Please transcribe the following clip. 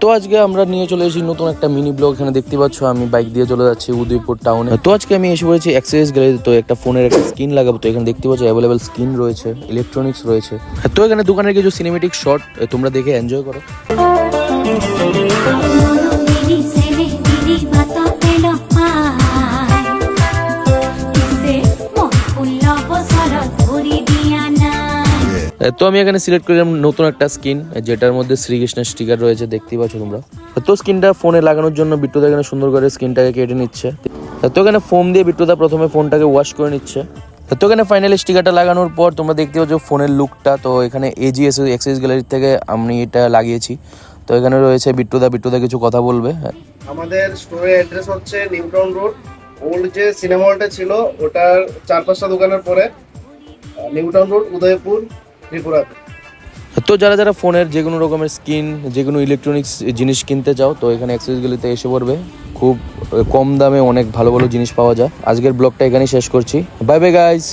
তো আজকে আমরা নিয়ে চলে এসেছি নতুন একটা মিনি ব্লগ। এখানে দেখতে পাচ্ছ আমি বাইক দিয়ে চলে যাচ্ছি উদয়পুর টাউনে। তো আজকে আমি এসে পড়েছি অ্যাক্সেসরিজ গ্যালারিতে। তো একটা ফোনের একটা স্ক্রিন লাগাবো। তো এখানে দেখতে পাচ্ছ অ্যাভেলেবেল স্ক্রিন রয়েছে, ইলেকট্রনিক্স রয়েছে। তো এখানে দোকানের কিছু সিনেমেটিক শট তোমরা দেখে এনজয় করো। তো আমি এখানে সিলেক্ট করলাম নতুন একটা স্কিন, যেটার মধ্যে শ্রীকৃষ্ণের স্টিকার রয়েছে, দেখতেই পাচ্ছ তোমরা। তো স্কিনটা ফোনে লাগানোর জন্য বিট্টুদা এখানে সুন্দর করে স্কিনটাকে কেটে নিচ্ছে। তো এখানে ফোম দিয়ে বিট্টুদা প্রথমে ফোনটাকে ওয়াশ করে নিচ্ছে। তো এখানে ফাইনালি স্টিকারটা লাগানোর পর তোমরা দেখতে পাচ্ছ ফোনের লুকটা। তো এখানে এজিএস অ্যাক্সেসরিজ গ্যালারি থেকে আমি এটা লাগিয়েছি। তো এখানে রয়েছে বিট্টুদা কিছু কথা বলবে। আমাদের স্টোরের অ্যাড্রেস হচ্ছে নিউ টাউন রোড। ওল্ড যে সিনেমা হলটা ছিল ওটার 4-5টা দোকানের পরে নিউ টাউন রোড, উদয়পুর, ত্রিপুরাতে। তো যারা ফোনের যে কোনো রকমের স্কিন, যে কোনো ইলেকট্রনিক্স জিনিস কিনতে চাও তো এখানে অ্যাক্সেসরিজ গ্যালারিতে এসে পড়বে। খুব কম দামে অনেক ভালো ভালো জিনিস পাওয়া যায়। আজকের ব্লগটা এখানেই শেষ করছি। Bye bye guys.